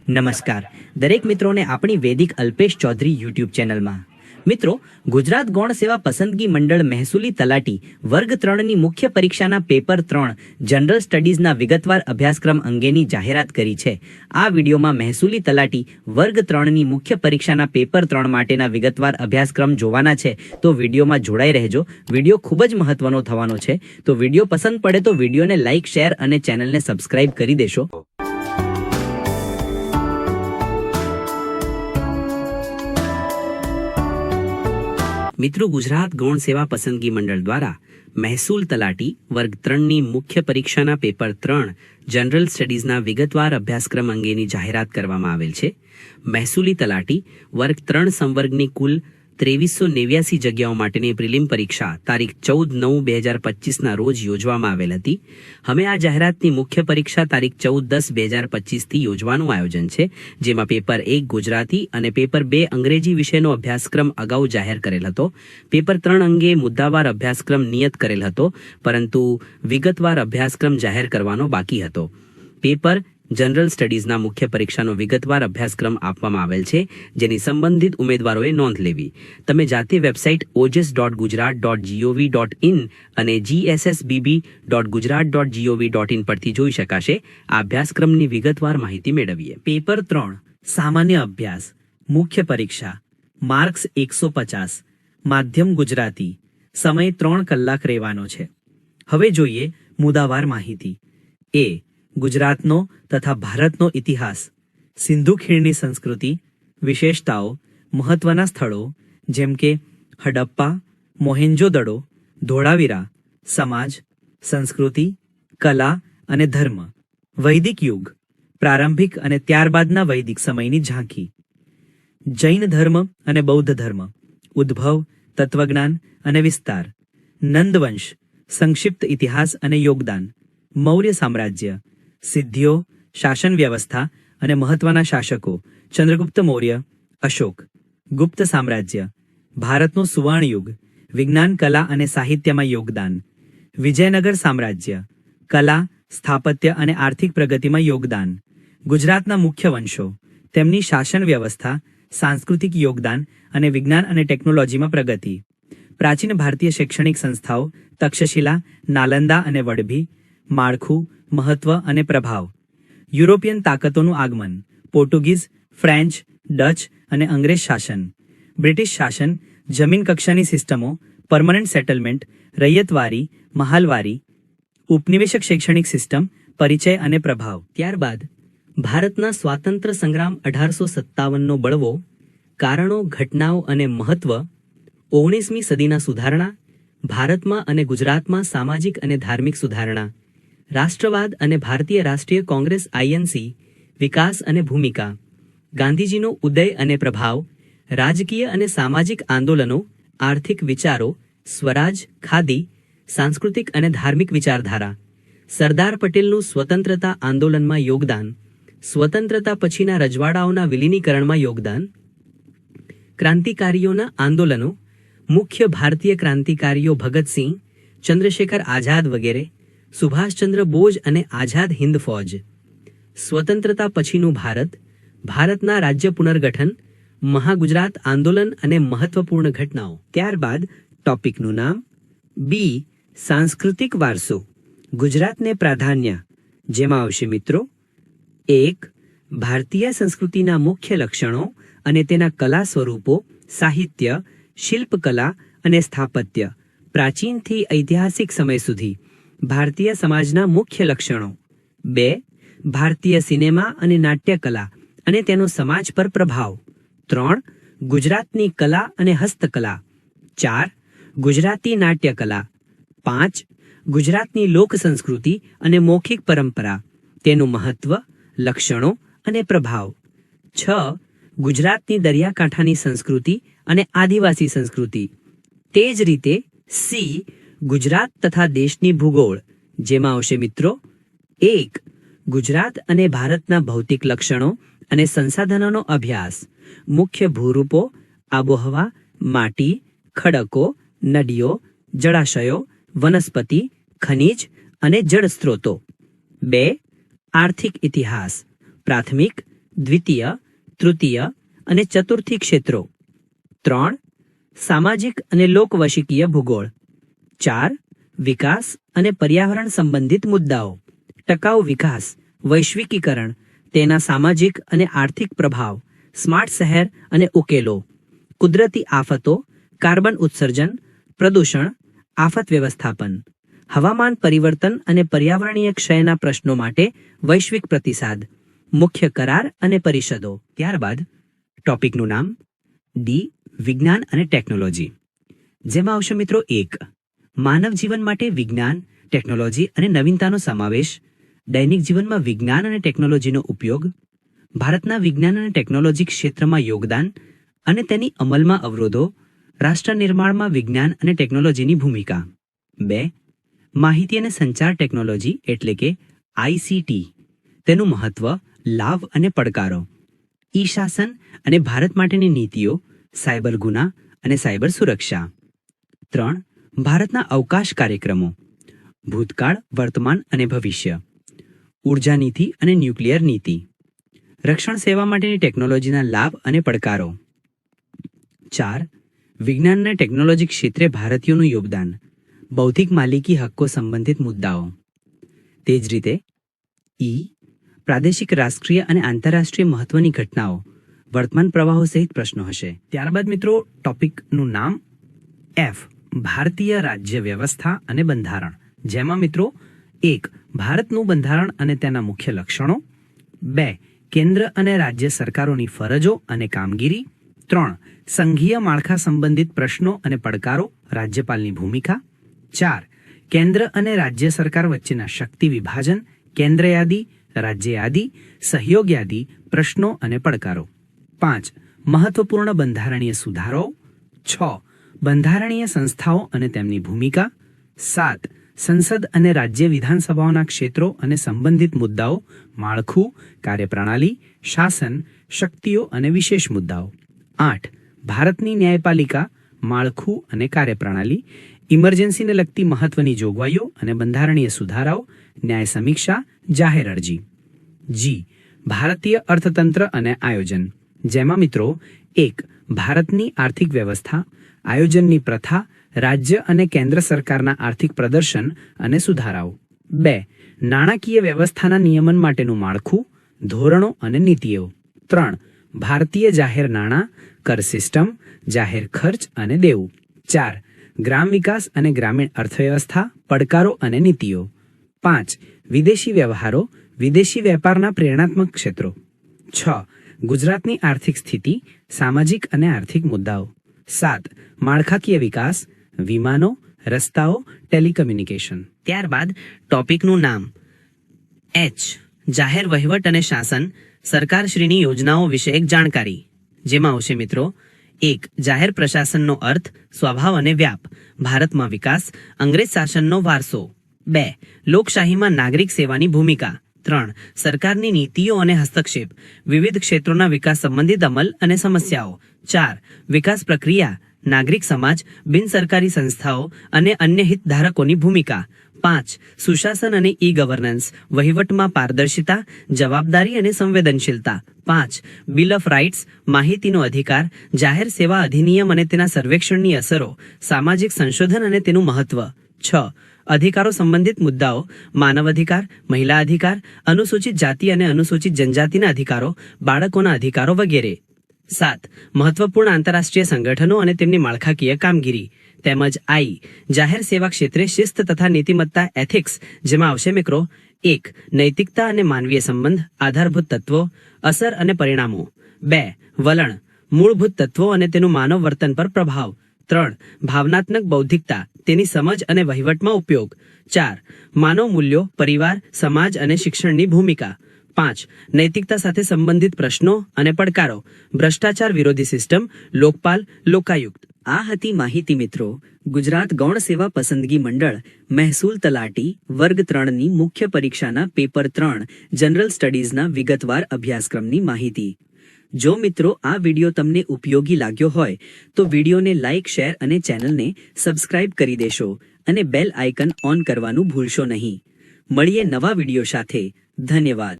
નમસ્કાર દરેક મિત્રોને આપણી વૈદિક અલ્પેશ ચૌધરી યુટ્યુબ ચેનલમાં। મિત્રો, ગુજરાત ગૌણ સેવા પસંદગી મંડળ મહેસૂલી તલાટી વર્ગ 3ની મુખ્ય પરીક્ષાના પેપર 3 જનરલ સ્ટડીઝના વિગતવાર અભ્યાસક્રમ અંગેની જાહેરાત કરી છે। આ વિડીયોમાં મહેસૂલી તલાટી વર્ગ 3ની મુખ્ય પરીક્ષાના પેપર 3 માટેના વિગતવાર અભ્યાસક્રમ જોવાના છે, તો વિડીયોમાં જોડાઈ રહેજો। વિડીયો ખૂબ જ મહત્વનો થવાનો છે, તો વિડીયો પસંદ પડે તો વિડીયોને લાઇક, શેર અને ચેનલને સબસ્ક્રાઇબ કરી દેશો। મિત્રો, ગુજરાત ગૌણ સેવા પસંદગી મંડળ દ્વારા મહેસૂલ તલાટી વર્ગ 3ની મુખ્ય પરીક્ષાના પેપર 3 જનરલ સ્ટડીઝના વિગતવાર અભ્યાસક્રમ અંગેની જાહેરાત કરવામાં આવેલ છે। મહેસૂલી તલાટી વર્ગ 3 સંવર્ગની કુલ 2389 જગ્યાઓ માટેની પ્રિલિમ પરીક્ષા તારીખ 14/9/2025ના રોજ યોજવામાં આવેલ હતી। હવે આ જાહેરાતની મુખ્ય પરીક્ષા તારીખ 14/10/2025થી યોજવાનું આયોજન છે, જેમાં પેપર 1 ગુજરાતી અને પેપર 2 અંગ્રેજી વિષયનો અભ્યાસક્રમ અગાઉ જાહેર કરેલ હતો। પેપર 3 અંગે મુદ્દાવાર અભ્યાસક્રમ નિયત કરેલ હતો, પરંતુ વિગતવાર અભ્યાસક્રમ જાહેર કરવાનો બાકી હતો। પેપર જનરલ સ્ટડીઝના મુખ્ય પરીક્ષાનો વિગતવાર અભ્યાસક્રમ આપવામાં આવેલ છે, જેની સંબંધિત ઉમેદવારોએ નોંધ લેવી। તમે જાતે વેબસાઇટ ojas.gujarat.gov.in અને gssbb.gujarat.gov.in પરથી જોઈ શકાશે। આ અભ્યાસક્રમની વિગતવાર માહિતી મેળવીએ। પેપર 3 સામાન્ય અભ્યાસ મુખ્ય પરીક્ષા, માર્ક્સ 150, માધ્યમ ગુજરાતી, સમય 3 કલાક રહેવાનો છે। હવે જોઈએ મુદ્દાવાર માહિતી। એ ગુજરાતનો તથા ભારતનો ઇતિહાસ, સિંધુ ખીણની સંસ્કૃતિ, વિશેષતાઓ, મહત્વના સ્થળો જેમ કે હડપ્પા, મોહેન્જો-દડો, ધોળાવીરા, સમાજ, સંસ્કૃતિ, કલા અને ધર્મ, વૈદિક યુગ, પ્રારંભિક અને ત્યારબાદના વૈદિક સમયની ઝાંખી, જૈન ધર્મ અને બૌદ્ધ ધર્મ, ઉદ્ભવ, તત્વજ્ઞાન અને વિસ્તાર, નંદવંશ, સંક્ષિપ્ત ઇતિહાસ અને યોગદાન, મૌર્ય સામ્રાજ્ય, સિદ્ધિઓ, શાસન વ્યવસ્થા અને મહત્વના શાસકો, ચંદ્રગુપ્ત મૌર્ય, અશોક, ગુપ્ત સામ્રાજ્ય, ભારતનો સુવર્ણ યુગ, વિજ્ઞાન, કલા અને સાહિત્યમાં યોગદાન, વિજયનગર સામ્રાજ્ય, કલા, સ્થાપત્ય અને આર્થિક પ્રગતિમાં યોગદાન, ગુજરાતના મુખ્ય વંશો, તેમની શાસન વ્યવસ્થા, સાંસ્કૃતિક યોગદાન અને વિજ્ઞાન અને ટેકનોલોજીમાં પ્રગતિ, પ્રાચીન ભારતીય શૈક્ષણિક સંસ્થાઓ, તક્ષશિલા, નાલંદા અને વડભી, માળખું, મહત્વ અને પ્રભાવ, યુરોપિયન તાકતોનું આગમન, પોર્ટુગીઝ, ફ્રેન્ચ, ડચ અને અંગ્રેજ શાસન, બ્રિટિશ શાસન, જમીન કક્ષાની સિસ્ટમો, પરમનન્ટ સેટલમેન્ટ, રૈયતવારી, મહાલવારી, ઉપનિવેશક શૈક્ષણિક સિસ્ટમ, પરિચય અને પ્રભાવ। ત્યારબાદ ભારતના સ્વાતંત્ર્ય સંગ્રામ 1857નો બળવો, કારણો, ઘટનાઓ અને મહત્વ, 19મી સદીના સુધારણા, ભારતમાં અને ગુજરાતમાં સામાજિક અને ધાર્મિક સુધારણા, રાષ્ટ્રવાદ અને ભારતીય રાષ્ટ્રીય કોંગ્રેસ આઈએનસી, વિકાસ અને ભૂમિકા, ગાંધીજીનો ઉદય અને પ્રભાવ, રાજકીય અને સામાજિક આંદોલનો, આર્થિક વિચારો, સ્વરાજ, ખાદી, સાંસ્કૃતિક અને ધાર્મિક વિચારધારા, સરદાર પટેલનું સ્વતંત્રતા આંદોલનમાં યોગદાન, સ્વતંત્રતા પછીના રજવાડાઓના વિલીનીકરણમાં યોગદાન, ક્રાંતિકારીઓના આંદોલનો, મુખ્ય ભારતીય ક્રાંતિકારીઓ ભગતસિંહ, ચંદ્રશેખર આઝાદ વગેરે, સુભાષચંદ્ર બોઝ અને આઝાદ હિન્દ ફૌજ, સ્વતંત્રતા પછીનું ભારત, ભારતના રાજ્ય પુનર્ગઠન, મહાગુજરાત આંદોલન અને મહત્વપૂર્ણ ઘટનાઓ। ત્યારબાદ ટોપિકનું નામ બી, સાંસ્કૃતિક વારસો, ગુજરાતને પ્રાધાન્ય, જેમાં આવશે મિત્રો 1 ભારતીય સંસ્કૃતિના મુખ્ય લક્ષણો અને તેના કલા સ્વરૂપો, સાહિત્ય, શિલ્પકલા અને સ્થાપત્ય, પ્રાચીનથી ઐતિહાસિક સમય સુધી, ભારતીય સમાજના મુખ્ય લક્ષણો। 2 ભારતીય સિનેમા અને નાટ્યકલા અને તેનો સમાજ પર પ્રભાવ। 3 ગુજરાતની કલા અને હસ્તકલા। 4 ગુજરાતી નાટ્યકલા। 5 ગુજરાતની લોક સંસ્કૃતિ અને મૌખિક પરંપરા, તેનું મહત્વ, લક્ષણો અને પ્રભાવ। 6 ગુજરાતની દરિયાકાંઠાની સંસ્કૃતિ અને આદિવાસી સંસ્કૃતિ। તે જ રીતે સી ગુજરાત તથા દેશની ભૂગોળ, જેમાં આવશે મિત્રો 1 ગુજરાત અને ભારતના ભૌતિક લક્ષણો અને સંસાધનોનો અભ્યાસ, મુખ્ય ભૂરૂપો, આબોહવા, માટી, ખડકો, નદીઓ, જળાશયો, વનસ્પતિ, ખનિજ અને જળ સ્ત્રોતો। 2 આર્થિક ઇતિહાસ, પ્રાથમિક, દ્વિતીય, તૃતીય અને ચતુર્થી ક્ષેત્રો. 3. સામાજિક અને લોકવશિકીય ભૂગોળ. 4. વિકાસ અને પર્યાવરણ સંબંધિત મુદ્દાઓ. ટકાઉ વિકાસ, વૈશ્વિકીકરણ, તેના સામાજિક અને આર્થિક પ્રભાવ, સ્માર્ટ શહેર અને ઉકેલો, કુદરતી આફતો, કાર્બન ઉત્સર્જન, પ્રદૂષણ, આફત વ્યવસ્થાપન, હવામાન પરિવર્તન અને પર્યાવરણીય ક્ષયના પ્રશ્નો માટે વૈશ્વિક પ્રતિસાદ, મુખ્ય કરાર અને પરિષદો. ત્યારબાદ ટોપિકનું નામ ડી. વિજ્ઞાન અને ટેકનોલોજી. જેમાં આવશે મિત્રો 1. માનવ જીવન માટે વિજ્ઞાન, ટેકનોલોજી અને નવીનતાનો સમાવેશ. દૈનિક જીવનમાં વિજ્ઞાન અને ટેકનોલોજીનો ઉપયોગ. ભારતના વિજ્ઞાન અને ટેકનોલોજી ક્ષેત્રમાં યોગદાન અને તેની અમલમાં અવરોધો. રાષ્ટ્ર નિર્માણમાં વિજ્ઞાન અને ટેકનોલોજીની ભૂમિકા. 2. માહિતી અને સંચાર ટેકનોલોજી એટલે કે ICT. તેનું મહત્વ, લાભ અને પડકારો. ઈ શાસન અને ભારત માટેની નીતિઓ, સાયબર ગુના અને સાયબર સુરક્ષા. 3. ભારતના અવકાશ કાર્યક્રમો, ભૂતકાળ, વર્તમાન અને ભવિષ્ય. ઉર્જા નીતિ અને ન્યુક્લિયર નીતિ. રક્ષણ સેવા માટેની ટેકનોલોજીના લાભ અને પડકારો. 4. વિજ્ઞાન અને ટેકનોલોજી ક્ષેત્રે ભારતીયોનું યોગદાન, બૌદ્ધિક માલિકી હક્કો સંબંધિત મુદ્દાઓ. તે જ રીતે ઈ. પ્રાદેશિક, રાષ્ટ્રીય અને આંતરરાષ્ટ્રીય મહત્વની ઘટનાઓ, વર્તમાન પ્રવાહો સહિત પ્રશ્નો હશે. ત્યારબાદ મિત્રો ટોપિકનું નામ F. ભારતીય રાજ્ય વ્યવસ્થા અને બંધારણ. જેમાં મિત્રો 1. ભારતનું બંધારણ અને તેના મુખ્ય લક્ષણો. 2. કેન્દ્ર અને રાજ્ય સરકારોની ફરજો અને કામગીરી. 3. સંઘીય માળખા સંબંધિત પ્રશ્નો અને પડકારો, રાજ્યપાલની ભૂમિકા. 4. કેન્દ્ર અને રાજ્ય સરકાર વચ્ચેના શક્તિ વિભાજન, કેન્દ્ર યાદી, રાજ્ય યાદી, સહયોગ યાદી, પ્રશ્નો અને પડકારો. 5. મહત્વપૂર્ણ બંધારણીય સુધારાઓ. 6. બંધારણીય સંસ્થાઓ અને તેમની ભૂમિકા. 7. સંસદ અને રાજ્ય વિધાનસભાઓના ક્ષેત્રો અને સંબંધિત મુદ્દાઓ, માળખું, કાર્યપ્રણાલી, શાસન, શક્તિઓ અને વિશેષ મુદ્દાઓ. 8. ભારતની ન્યાયપાલિકા, માળખું અને કાર્યપ્રણાલી, ઇમરજન્સીને લગતી મહત્વની જોગવાઈઓ અને બંધારણીય સુધારાઓ, ન્યાય સમીક્ષા, જાહેર અરજી. જી. ભારતીય અર્થતંત્ર અને આયોજન. જેમાં મિત્રો 1. ભારતની આર્થિક વ્યવસ્થા, આયોજનની પ્રથા, રાજ્ય અને કેન્દ્ર સરકારના આર્થિક પ્રદર્શન અને સુધારાઓ. 2. નાણાકીય વ્યવસ્થાના નિયમન માટેનું માળખું, ધોરણો અને નીતિઓ. 3. ભારતીય જાહેર નાણાં, કર સિસ્ટમ, જાહેર ખર્ચ અને દેવું. 4. ગ્રામ વિકાસ અને ગ્રામીણ અર્થવ્યવસ્થા, પડકારો અને નીતિઓ. 5. વિદેશી વ્યવહારો, વિદેશી વેપારના પ્રેરણાત્મક ક્ષેત્રો. 6. ગુજરાતની આર્થિક સ્થિતિ, સામાજિક અને આર્થિક મુદ્દાઓ. 7. માળખાકીય વિકાસ, વિમાનો, રસ્તાઓ, ટેલિકમ્યુનિકેશન. ત્યારબાદ ટોપિકનું નામ H. જાહેર વહીવટ અને શાસન, સરકારશ્રીની યોજનાઓ વિશે એક જાણકારી. જેમાં આવશે મિત્રો 1. જાહેર પ્રશાસનનો અર્થ, સ્વભાવ અને વ્યાપ, ભારતમાં વિકાસ, અંગ્રેજ શાસનનો વારસો. 2. લોકશાહીમાં નાગરિક સેવાની ભૂમિકા. 3. સરકારની નીતિઓ અને હસ્તક્ષેપ, વિવિધ ક્ષેત્રોના વિકાસ સંબંધિત અમલ અને સમસ્યાઓ. 4. વિકાસ પ્રક્રિયા, નાગરિક સમાજ, બિનસરકારી સંસ્થાઓ અને અન્ય હિતધારકોની ભૂમિકા. 5. સુશાસન અને ઈ ગવર્નન્સ, વહીવટમાં પારદર્શિતા, જવાબદારી અને સંવેદનશીલતા. 5. બિલ ઓફ રાઇટ્સ, માહિતીનો અધિકાર, જાહેર સેવા અધિનિયમ અને તેના સર્વેક્ષણની અસરો, સામાજિક સંશોધન અને તેનું મહત્વ. 6. અધિકારો સંબંધિત મુદ્દાઓ, માનવ અધિકાર, મહિલા અધિકાર, અનુસૂચિત જાતિ અને અનુસૂચિત જનજાતિના અધિકારો, બાળકોના અધિકારો વગેરે. 7. મહત્વપૂર્ણ આંતરરાષ્ટ્રીય સંગઠનો અને તેમની માળખાકીય કામગીરી. તેમજ I. જાહેર સેવા ક્ષેત્રે શિસ્ત તથા નીતિમત્તા, એથિક્સ. જેમાં આવશે મિત્રો 1. નૈતિકતા અને માનવીય સંબંધ, આધારભૂત તત્વો, અસર અને પરિણામો. 2. વલણ, મૂળભૂત તત્વો અને તેનું માનવ વર્તન પર પ્રભાવ. 3. ભાવનાત્મક બૌદ્ધિકતા, તેની સમજ અને વહીવટમાં ઉપયોગ. 4. માનવ મૂલ્યો, પરિવાર, સમાજ અને શિક્ષણની ભૂમિકા. 5. નૈતિકતા સાથે સંબંધિત પ્રશ્નો અને પડકારો, ભ્રષ્ટાચાર વિરોધી સિસ્ટમ, લોકપાલ, લોકાયુક્ત. આ હતી માહિતી મિત્રો ગુજરાત ગૌણ સેવા પસંદગી મંડળ મહેસૂલ તલાટી વર્ગ 3ની મુખ્ય પરીક્ષાના પેપર 3 જનરલ સ્ટડીઝના વિગતવાર અભ્યાસક્રમની માહિતી. જો મિત્રો આ વિડિયો તમને ઉપયોગી લાગ્યો હોય તો વિડિયોને લાઇક, શેર અને ચેનલને સબસ્ક્રાઇબ કરી દેશો અને બેલ આઇકન ઓન કરવાનું ભૂલશો નહીં. મળીએ નવા વિડિયો સાથે. ધન્યવાદ.